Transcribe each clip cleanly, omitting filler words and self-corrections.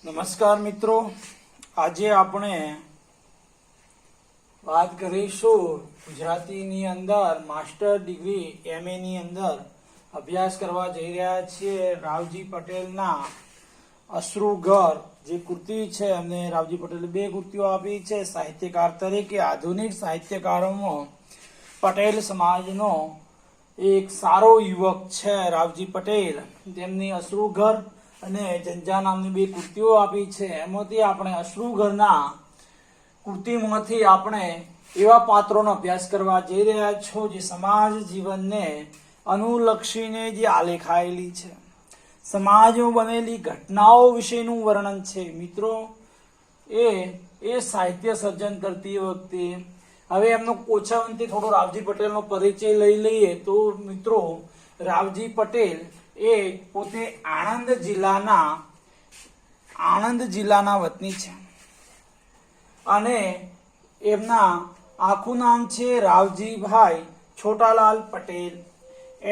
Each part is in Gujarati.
નમસ્કાર મિત્રો, આજે આપણે વાત કરીશું ગુજરાતીની અંદર માસ્ટર ડિગ્રી MA ની અંદર અભ્યાસ કરવા જઈ રહ્યા છીએ રાવજી પટેલના અશ્રુઘર જે કૃતિ છે એમને રાવજી પટેલે બે કૃતિઓ આપી છે. સાહિત્યકાર તરીકે આધુનિક સાહિત્યકારોમાં પટેલ સમાજનો એક સારો યુવક છે રાવજી પટેલ. તેમની અશ્રુઘર અને જંજા નામની બે કૃતિઓ આપી છે. એમાંથી આપણે અશ્રુઘરના કૃતિમાંથી આપણે એવા પાત્રોનો અભ્યાસ કરવા જઈ રહ્યા છો જે સમાજ જીવનને અનુલક્ષીને જે આલેખાયેલી છે, સમાજમાં બનેલી ઘટનાઓ વિશેનું વર્ણન છે. મિત્રો, એ સાહિત્ય સર્જન કરતી વખતે હવે એમનો ઓછા અંતે થોડો રાવજી પટેલનો પરિચય લઈ લઈએ તો મિત્રો, રાવજી પટેલ એ પોતે આણંદ જિલ્લાના વતની છે અને એમના આખું નામ છે રાવજીભાઈ છોટાલાલ પટેલ.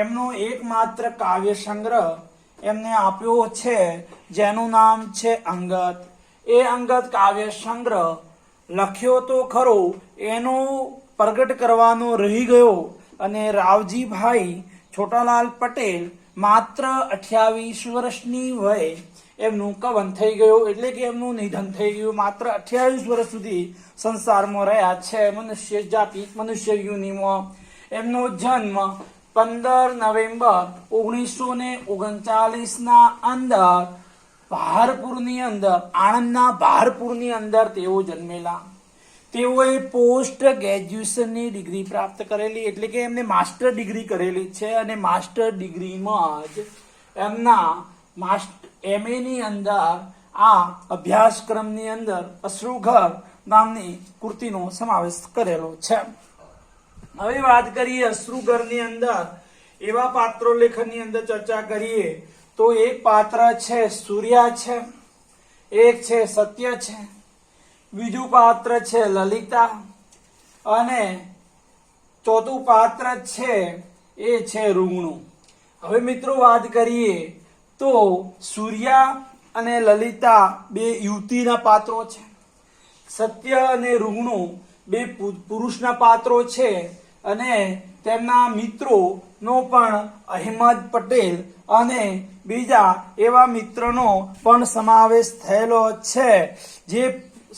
એમનો એકમાત્ર કાવ્ય સંગ્રહ એમને આપ્યો છે જેનું નામ છે અંગત. એ અંગત કાવ્ય સંગ્રહ લખ્યો તો ખરો, એનો પ્રગટ કરવાનો રહી ગયો અને રાવજીભાઈ છોટાલાલ પટેલ માત્ર 28 વર્ષની વયે એમનું કવન થઈ ગયું, એટલે કે એમનું નિધન થઈ ગયું. માત્ર 28 વર્ષ સુધી સંસારમાં રહ્યા છે મનુષ્ય જાતિ, મનુષ્ય યોનિમાં. એમનો જન્મ 15 નવેમ્બર 1939 અંદર ભારપુરની અંદર, આણંદના ભારપુરની અંદર તેઓ જન્મેલા. તેઓએ પોસ્ટ ગ્રેજ્યુએશનની ડિગ્રી પ્રાપ્ત કરેલી, એટલે કે એમને માસ્ટર ડિગ્રી કરેલી છે અને માસ્ટર ડિગ્રીમાં જ એમના MA ની અંદર આ અભ્યાસક્રમની અંદર અશ્રુઘર નામની કૃતિનો સમાવેશ કરેલો છે. હવે વાત કરીએ અશ્રુઘરની અંદર એવા પાત્રો લેખનની અંદર ચર્ચા કરીએ તો એક પાત્ર છે સૂર્યા છે, એક છે સત્ય છે, બીજું પાત્ર છે લલિતા અને ચોથું પાત્ર છે એ છે રૂગણુ. હવે મિત્રો વાત કરીએ તો સૂર્યા અને લલિતા બે યુવતીના પાત્રો છે, સત્ય અને રૂગણુ બે પુરુષના પાત્રો છે અને તેમના મિત્રો નો પણ અહેમદ પટેલ અને બીજા એવા મિત્રનો પણ સમાવેશ થયેલો છે. જે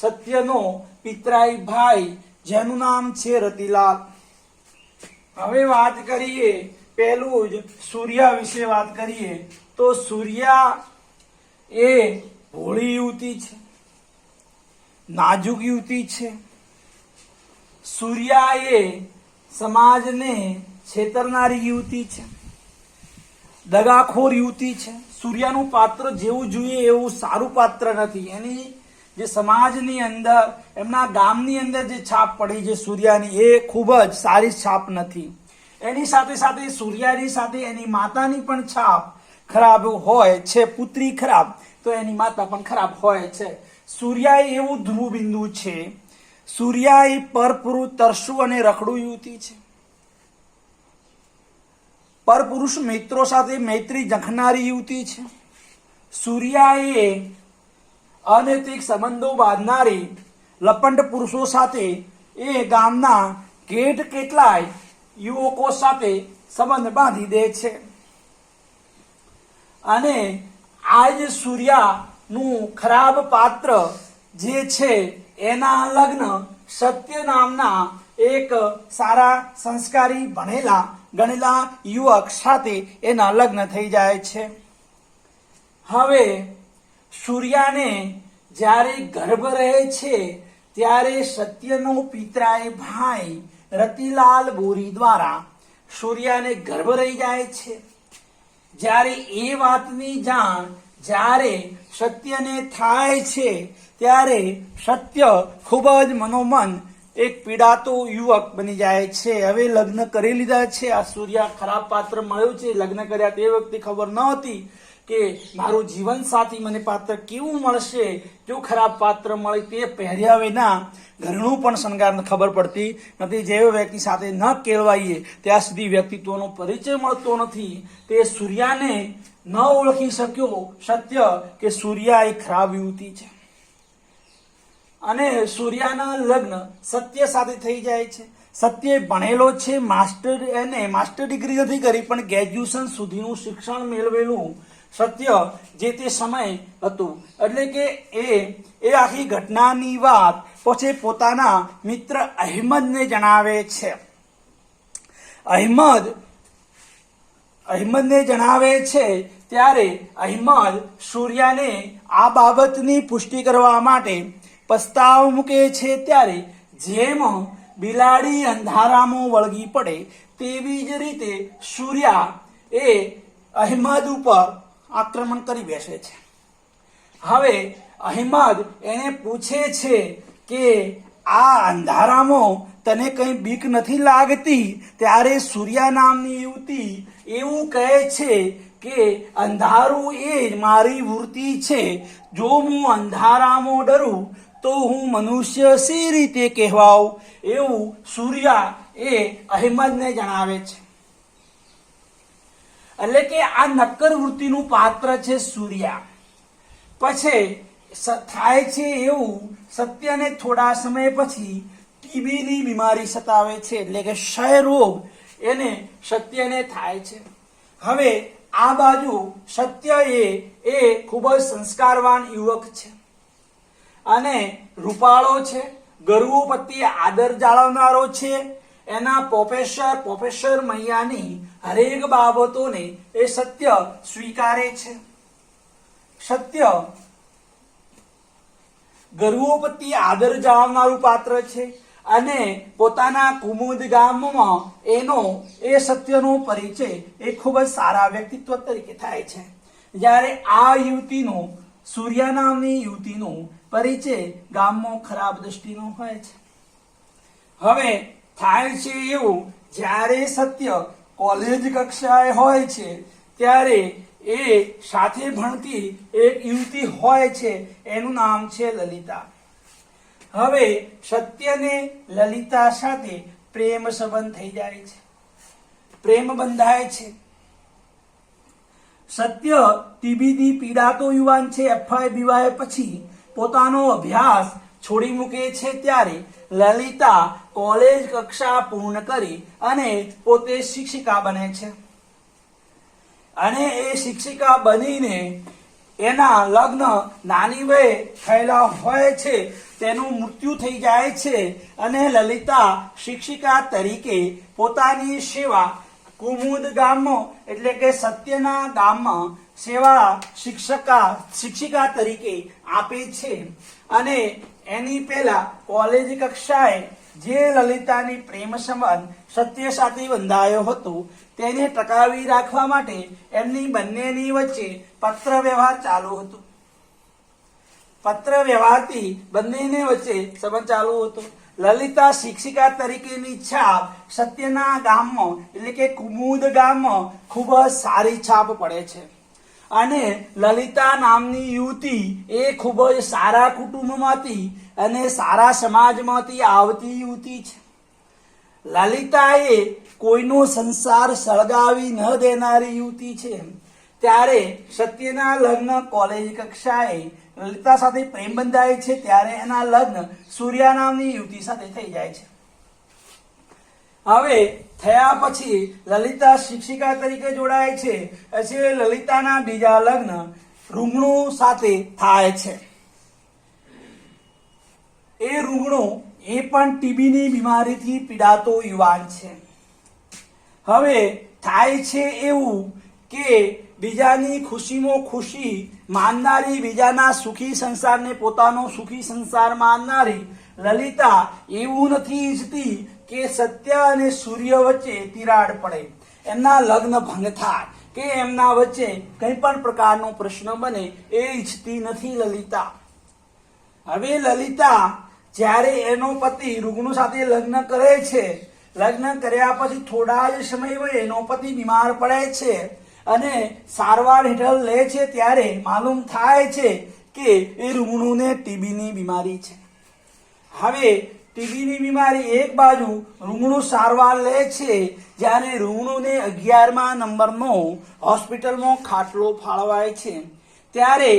સત્યનો પિતરાઈ ભાઈ જેનું નામ છે રતિલાલ. હવે વાત કરીએ પહેલું જ સૂર્યા વિશે વાત કરીએ તો સૂર્યા એ ભોળી યુવતી છે, નાજુક યુવતી છે. સૂર્યા એ સમાજને છેતરનારી યુવતી છે, દગાખોર યુવતી છે. સૂર્યાનું પાત્ર જેવું જોઈએ એવું સારું પાત્ર નથી. એની જે સમાજની અંદર, એમના ગામની અંદર જે છાપ પડી છે સૂર્યાની, એ ખૂબ જ સારી છાપ નથી. એની સાથે સાથે સૂર્યાની સાથે એની માતાની પણ છાપ ખરાબ હોય છે. પુત્રી ખરાબ તો એની માતા પણ ખરાબ હોય છે. સૂર્યા એવું ધ્રુવ બિંદુ છે. સૂર્યા એ પરપુરુષ તરસુ અને રખડું યુવતી છે. પરપુરુષ મિત્રો સાથે મૈત્રી જખનારી યુવતી છે. સૂર્યા એ અનૈતિક સંબંધો બાંધનારી લપંડ પુરુષો સાથે એ ગામના કેટલાય યુવકો સાથે સંબંધ બાંધી દે છે. અને આ જ સૂર્યાનું ખરાબ પાત્ર જે છે એના લગ્ન સત્ય નામના એક સારા સંસ્કારી ભણેલા ગણેલા યુવક સાથે એના લગ્ન થઈ જાય છે. હવે સૂર્યાને જ્યારે ગર્ભ રહે છે ત્યારે સત્યનો પિતરાઈ ભાઈ રતિલાલ બોરી દ્વારા સૂર્યાને ગર્ભ રહી જાય છે. જ્યારે એ વાતની જાણ જ્યારે સત્યને થાય છે ત્યારે સત્ય ખૂબ જ મનોમન એક પીડાતો યુવક બની જાય છે. હવે લગ્ન કરી લીધા છે. આ સૂર્યા ખરાબ પાત્ર મળ્યું છે. લગ્ન કર્યા તે વખતે ખબર નહોતી કે મારું જીવન સાથી મને પાત્ર કેવું મળશે, જો ખરાબ પાત્ર મળે તે પહેર્યા વિના ઘરનું પણ શણગાર ખબર પડતી નથી. જે વ્યક્તિ સાથે ન કેળવાઈએ ત્યાં સુધી વ્યક્તિત્વનો પરિચય મળતો નથી. તે સૂર્યાને ન ઓળખી શક્યો સત્ય કે સૂર્યા એ ખરાબ યુવતી છે, અને સૂર્યાના લગ્ન સત્ય સાથે થઈ જાય છે. સત્ય ભણેલો છે, માસ્ટર ડિગ્રી નથી કરી પણ ગ્રેજ્યુએશન સુધીનું શિક્ષણ મેળવેલું સત્ય જે તે સમય હતું. એટલે કે એ આખી ઘટનાની વાત પછી પોતાના મિત્ર અહેમદને જણાવે છે. અહેમદને જણાવે છે ત્યારે અહેમદ સૂર્યાને આ બાબતની પુષ્ટિ કરવા માટે પ્રસ્તાવ મૂકે છે. ત્યારે જેમ બિલાડી અંધારામાં વળગી પડે તેવી જ રીતે સૂર્યા એ અહેમદ ઉપર આક્રમણ કરી બેસે છે. હવે અહેમદ એને પૂછે છે કે આ અંધારામાં તને કઈ બીક નથી લાગતી? ત્યારે સૂર્યા નામની યુવતી એવું કહે છે કે અંધારું એ જ મારી વૃત્તિ છે. જો હું અંધારામાં ડરું તો હું મનુષ્ય સી રીતે કહેવાઉં? એવું સૂર્યા એ અહેમદને જણાવે છે. એટલે કે આ નક્કર વૃત્તિનું પાત્ર છે સૂર્યા. પછી થાય છે એવું, સત્યને થોડા સમય પછી ટીબીની બીમારી સતાવે છે, એટલે કે ક્ષય રોગ એને સત્યને થાય છે. હવે આ બાજુ સત્ય એ ખૂબ જ સંસ્કારવાન યુવક છે અને રૂપાળો છે, ગરુ પ્રત્યે આદર જાળવનારો છે. એના પ્રોફેસર મૈયાની હરેક બાબતોને એ સત્ય સ્વીકારે છે. સત્ય ગરુ પ્રત્યે આદર જાળવનારું પાત્ર છે અને પોતાના કુમુદ ગામમાં એ સત્યનો પરિચય એ ખૂબ જ સારા વ્યક્તિત્વ તરીકે થાય છે. જ્યારે આ યુવતીનો, સૂર્યા નામની યુવતીનો પરિચય ગામમાં ખરાબ દ્રષ્ટિનો હોય છે. હવે થાય છે એવું, જ્યારે સત્ય કોલેજ કક્ષાએ હોય છે ત્યારે એ સાથે ભણતી એક યુવતી હોય છે, એનું નામ છે લલિતા. હવે સત્યને લલિતા સાથે પ્રેમ સંબંધ થઈ જાય છે, પ્રેમ બંધાય છે. સત્ય ટીબીની પીડાતો યુવાન છે. FIBY પછી પોતાનો અભ્યાસ છોડી મૂકે છે ત્યારે લલિતા કોલેજ કક્ષા પૂર્ણ કરી અને પોતે શિક્ષિકા બને છે. અને એ શિક્ષિકા બનીને એના લગ્ન નાની વયે થયેલા હોય છે, તેનું મૃત્યુ થઈ જાય છે અને લલિતા શિક્ષિકા તરીકે પોતાની સેવા કુમુદ ગામમાં, એટલે કે સત્યના ગામમાં સેવા શિક્ષિકા તરીકે આપે છે. અને એની પહેલા કોલેજ કક્ષાએ જે લલિતાની પ્રેમ સંબંધ સત્ય સાથે બંધાયો હતો તેને ટકાવી રાખવા માટે એમની બંનેની વચ્ચે પત્ર વ્યવહાર ચાલુ હતો. પત્ર વ્યવહારથી બંનેની વચ્ચે સંબંધ ચાલુ હતો. લલિતા શિક્ષિકા તરીકેની છાપ સત્યના ગામમાં, એટલે કે કુમુદ ગામમાં ખૂબ જ સારી છાપ પડે છે. અને લલિતા નામની યુવતી એ ખૂબ જ સારા કુટુંબમાંથી અને સારા સમાજમાંથી આવતી યુવતી છે. લલિતા એ કોઈનો સંસાર સળગાવી ન દેનારી યુવતી છે. ત્યારે સત્યના લગ્ન કોલેજ કક્ષાએ લલિતા સાથે પ્રેમ બંધાય છે ત્યારે એના લગ્ન સૂર્યા નામની યુવતી સાથે થઈ જાય છે. હવે થયા પછી લલિતા શિક્ષિકા તરીકે જોડાય છે. પછી લલિતાના બીજા લગ્ન રૂંગણુ સાથે થાય છે. એ રૂંગણુ એ પણ ટીબીની બીમારીથી પીડાતો યુવાન છે. હવે થાય છે એવું કે બીજાની ખુશીમાં ખુશી માનનારી, બીજાના સુખી સંસારને પોતાનો સુખી સંસાર માનનારી લલિતા એવું નથી ઈચ્છતી કે સત્ય અને સૂર્ય વચ્ચે તિરાડ પડે, એમના લગ્ન ભંગ થાય કે એમના વચ્ચે કંઈ પણ પ્રકારનો પ્રશ્ન બને એ ઈચ્છતી નથી લલિતા. હવે લલિતા જ્યારે એનો પતિ રૂગણુ સાથે લગ્ન કરે છે, લગ્ન કર્યા પછી થોડા જ સમય એનો પતિ બીમાર પડે છે અને સારવાર હેઠળ લે છે ત્યારે માલુમ થાય છે કે એ રૂગણુને ટીબીની બીમારી છે. હવે ટીબીની બીમારી એક બાજુ રૂગણું સારવાર લે છે, જ્યારે રૂગણુને 11મા નંબરનો હોસ્પિટલમાં ખાટલો ફાળવાય છે ત્યારે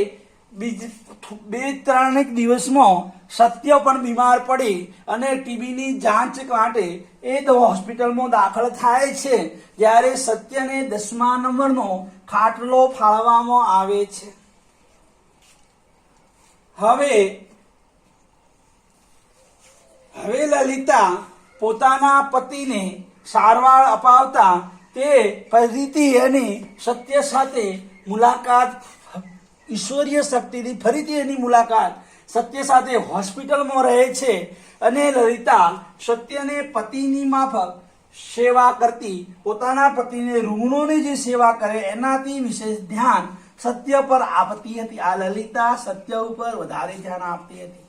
2-3 દિવસમાં સત્ય પણ બીમાર પડી અને ટીબીની જાંચ માટે એ તો હોસ્પિટલમાં દાખલ થાય છે, જ્યારે સત્યને 10મા નંબરનો ખાટલો ફાળવવામાં આવે છે. હવે લલિતા પોતાના પતિને સારવાર અપાવતા તે ફરીથી એની સત્ય સાથે મુલાકાત, ઈશ્વરીય શક્તિથી ફરીથી એની મુલાકાત સત્ય સાથે હોસ્પિટલમાં રહે છે અને લલિતા સત્યને પતિની માફક સેવા કરતી, પોતાના પતિને રૂગણોની જે સેવા કરે એનાથી વિશેષ ધ્યાન સત્ય પર આપતી હતી. આ લલિતા સત્ય ઉપર વધારે ધ્યાન આપતી હતી,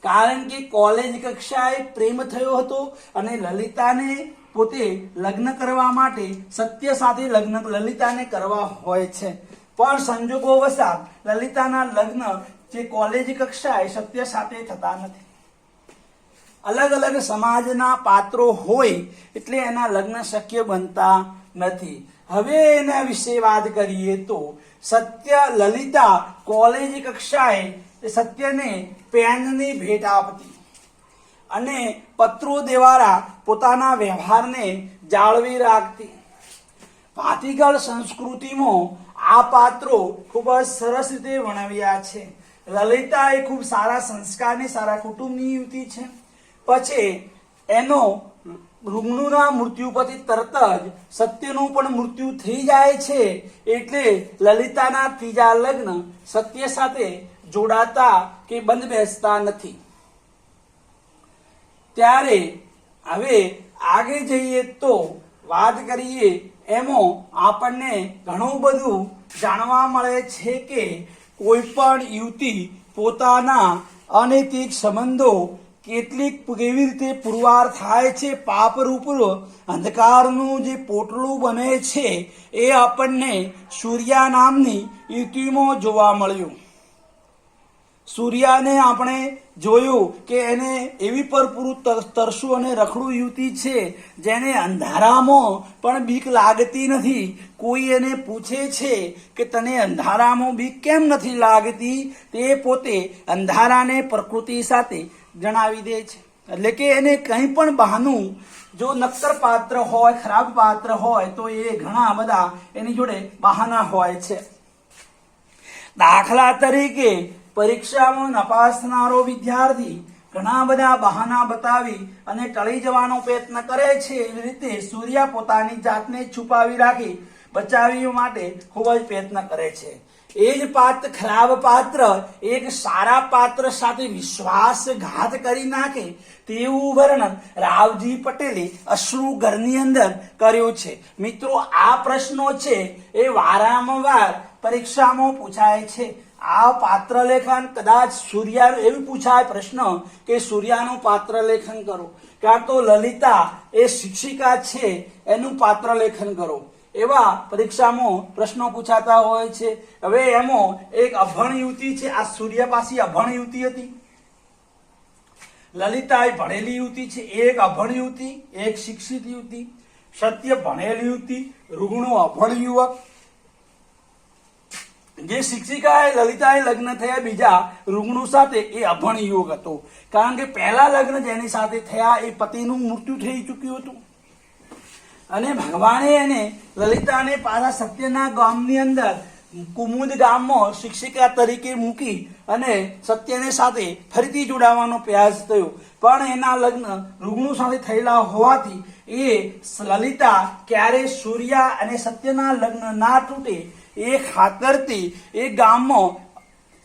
કારણ કે કોલેજ કક્ષાએ પ્રેમ થયો હતો અને લલિતાને પોતે લગ્ન કરવા માટે સત્ય સાથે લગ્ન લલિતાને કરવા હોય છે, પણ સંજોગો વસાત લલિતાના લગ્ન જે કોલેજ કક્ષાએ સત્ય સાથે થતા નથી. અલગ અલગ સમાજના પાત્રો હોય એટલે એના લગ્ન શક્ય બનતા નથી. હવે એના વિશે વાત કરીએ તો સત્ય લલિતા કોલેજ કક્ષાએ સત્યને પેનની ભેટ આપતી અને પત્રો દ્વારા પોતાના વ્યવહારને જાળવી રાખતી. ભાતીગળ સંસ્કૃતિમાં આ પાત્રો ખૂબ જ સરસ રીતે વર્ણવ્યા છે. લલિતા એ ખૂબ સારા સંસ્કારની, સારા કુટુંબની યુવતી છે. પછી એનો રૂગણુના મૃત્યુ પછી તરત જ સત્યનું પણ મૃત્યુ થઈ જાય છે, એટલે લલિતાના ત્રીજા લગ્ન સત્ય સાથે જોડાતા કે બંધ બેસતા નથી. ત્યારે હવે આગળ જઈએ તો વાત કરીએ એમાં આપણને ઘણું બધું જાણવા મળે છે કે કોઈ પણ યુવતી પોતાના અનૈતિક સંબંધો કેવી રીતે પુરવાર થાય છે, પાપરૂપ અંધકારનું જે પોટલું બને છે એ આપણને સૂર્યા નામની યુવતીમાં જોવા મળ્યું. સૂર્યાને આપણે જોયું કે એને એવી પર પૂરું તરસું અને રખડું યુવતી છે જેને અંધારામાં પણ બીક લાગતી નથી. કોઈ એને પૂછે છે કે તને અંધારામાં બીક કેમ નથી લાગતી, તે પોતે અંધારાને પ્રકૃતિ સાથે જણાવી દે છે. એટલે કે એને કંઈ પણ બહાનું, જો નક્કર પાત્ર હોય, ખરાબ પાત્ર હોય તો એ ઘણા બધા એની જોડે બહાના હોય છે. દાખલા તરીકે પરીક્ષામાં નપાસ થનારો વિદ્યાર્થી ઘણા બધા બહાના બતાવી અને ટળી જવાનો પ્રયત્ન કરે છે. એવી રીતે સૂર્યા પોતાની જાતને છુપાવી રાખી બચાવવા માટે ખૂબ જ પ્રયત્ન કરે છે. એ જ પાત્ર, ખરાબ પાત્ર એક સારા પાત્ર સાથે વિશ્વાસઘાત કરી નાખે તેવું વર્ણન રાવજી પટેલે અશ્રુ ઘરની અંદર કર્યું છે. મિત્રો, આ પ્રશ્નો છે એ વારંવાર પરીક્ષામાં પૂછાય છે. આ પાત્ર લેખન કદાચ સૂર્યા એવું પૂછાય પ્રશ્ન કે સૂર્યાનું પાત્ર લેખન કરો, કાં તો લલિતા એ શિક્ષિકા છે એનું પાત્ર લેખન કરો, એવા પરીક્ષામાં પ્રશ્નો પૂછાતા હોય છે. હવે એમાં એક અભણ યુવતી છે. આ સૂર્યા પાસે અભણ યુવતી હતી, લલિતા એ ભણેલી યુવતી છે. એક અભણ યુવતી, એક શિક્ષિત યુવતી. સત્ય ભણેલી યુવતી, રૂગણો અભણ યુવક. જે શિક્ષિકાએ લલિતાએ લગ્ન થયા બીજા રૂગણુ સાથે એ અભણ યુવક હતો, કારણ કે પહેલા લગ્ન જેની સાથે થયા એ પતિનું મૃત્યુ થઈ ચૂક્યું હતું અને ભગવાને એને લલિતાને પાછા સત્યના ગામની અંદર કુમુદ ગામમાં શિક્ષિકા તરીકે મૂકી અને સત્યને સાથે ફરીથી જોડાવાનો પ્રયાસ થયો. પણ એના લગ્ન રૂગણુ સાથે થયેલા હોવાથી એ લલિતા ક્યારે સૂર્યા અને સત્યના લગ્ન ના તૂટે એ ખાતરથી એ ગામમાં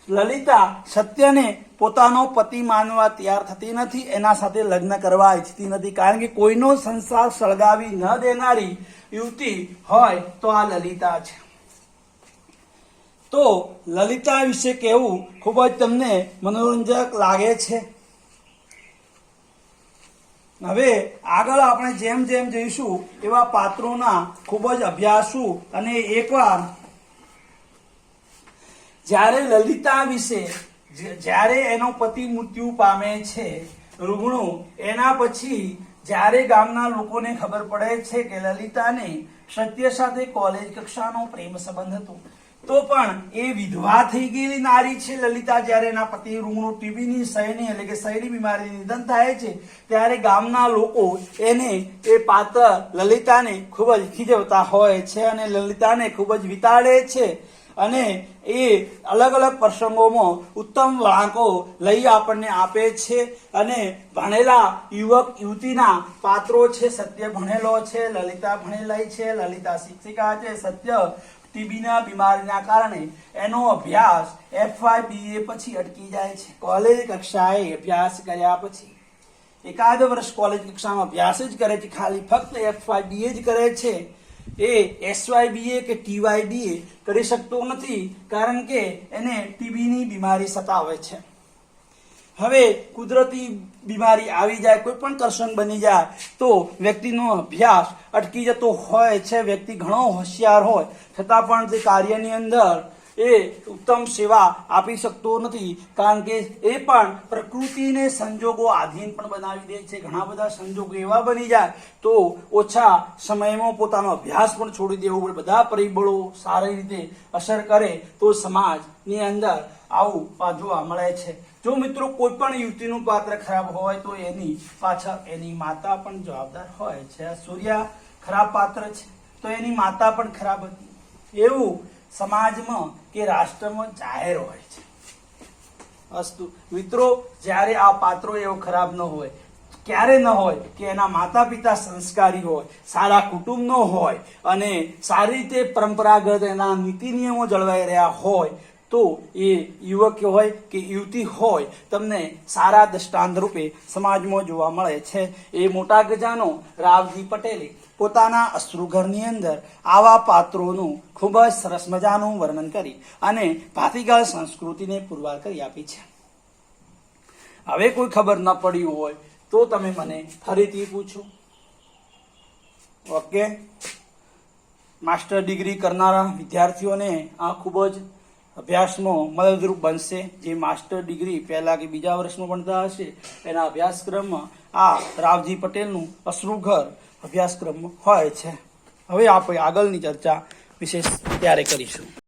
લલિતા સત્યને પોતાનો પતિ માનવા તૈયાર થતી નથી, એના સાથે લગ્ન કરવા ઈચ્છતી નથી, કારણ કે કોઈનો સંસાર સળગાવી ન દેનારી યુવતી હોય તો આ લલિતા છે. તો લલિતા વિશે કહેવું ખૂબ જ તમને મનોરંજક લાગે છે. હવે આગળ આપણે જેમ જેમ જઈશું એવા પાત્રોના ખૂબ જ અભ્યાસુ અને એકવાર જ્યારે લલિતા વિશે જ્યારે એનો પતિ મૃત્યુ પામે છે રૂગણું, એના પછી જ્યારે ગામના લોકોને ખબર પડે છે કે લલિતાને સત્ય સાથે કોલેજ કક્ષાનો પ્રેમ સંબંધ હતો, તો પણ એ વિધવા થઈ ગયેલી નારી છે લલિતા. જ્યારે એના પતિ રૂગણું ટીબીની સયની એટલે કે સયની બીમારીનું નિધન થાય છે ત્યારે ગામના લોકો એને એ પાત્ર લલિતાને ખૂબ જ ખીજવતા હોય છે અને લલિતાને ખૂબ જ વિતાડે છે અને એ અલગ અલગ પ્રસંગોમાં ઉત્તમ વળાંકો લઈ આપણને આપે છે. અને ભણેલા યુવક યુવતીના પાત્રો છે. સત્ય ભણેલો છે, લલિતા ભણેલી છે, લલિતા શિક્ષિકા છે. સત્ય ટીબીના બીમારીના કારણે એનો અભ્યાસ FY BA પછી અટકી જાય છે. કોલેજ કક્ષાએ અભ્યાસ કર્યા પછી એકાદ વર્ષ કોલેજ કક્ષામાં અભ્યાસ જ કરે છે, ખાલી ફક્ત FY BA જ કરે છે. એ SY BA કે TY BA કરી શકતો નથી, કારણ કે એને ટીબીની બીમારી સતાવે છે. હવે કુદરતી બીમારી આવી જાય, કોઈ પણ પ્રસંગ બની જાય તો વ્યક્તિનો અભ્યાસ અટકી જતો હોય છે. વ્યક્તિ ઘણો હોશિયાર હોય છતાં પણ તે કાર્યની અંદર એ ઉત્તમ સેવા આપી શકતો નથી, કારણ કે એ પણ પ્રકૃતિને સંજોગો આધીન પણ બનાવી દે છે. ઘણા બધા સંજોગો એવા બની જાય તો ઓછા સમયમાં પોતાનો અભ્યાસ પણ છોડી દેવો પડે. બધા પરિબળો સારી રીતે અસર કરે તો સમાજની અંદર આવું જોવા મળે છે. જો મિત્રો કોઈ પણ યુવતીનું પાત્ર ખરાબ હોય તો એની પાછળ એની માતા પણ જવાબદાર હોય છે. સૂર્યા ખરાબ પાત્ર છે તો એની માતા પણ ખરાબ હતી, એવું સમાજમાં કે રાષ્ટ્રમાં જાહેર હોય છે. અસ્તુ મિત્રો, જ્યારે આ પાત્રો એવો ખરાબ ન હોય, ક્યારે ન હોય કે એના માતા પિતા સંસ્કારી હોય, સારા કુટુંબનો હોય અને સારી રીતે પરંપરાગત એના નીતિ નિયમો જળવાઈ રહ્યા હોય, તો એ યુવક હોય કે યુવતી હોય તમને સારા દ્રષ્ટાંત રૂપે સમાજમાં જોવા મળે છે. એ મોટા ગજાનો રાવજી પટેલે પોતાના અશ્રુઘરની અંદર આવા પાત્રોનું ખૂબ જ સરસ મજાનું વર્ણન કરી અને ભાતીગળ સંસ્કૃતિને પુરવાર કરી આપી છે. હવે કોઈ ખબર ન પડી હોય તો તમે મને ફરીથી પૂછો. ઓકે, માસ્ટર ડિગ્રી કરનારા વિદ્યાર્થીઓને આ ખૂબ જ અભ્યાસમાં મદદરૂપ બનશે. જે માસ્ટર ડિગ્રી પહેલા કે બીજા વર્ષમાં ભણતા હશે એના અભ્યાસક્રમમાં આ રાવજી પટેલનું અશ્રુઘર અભ્યાસક્રમ હોય છે. હવે આપણે આગળની ચર્ચા વિશેષ ત્યારે કરીશું.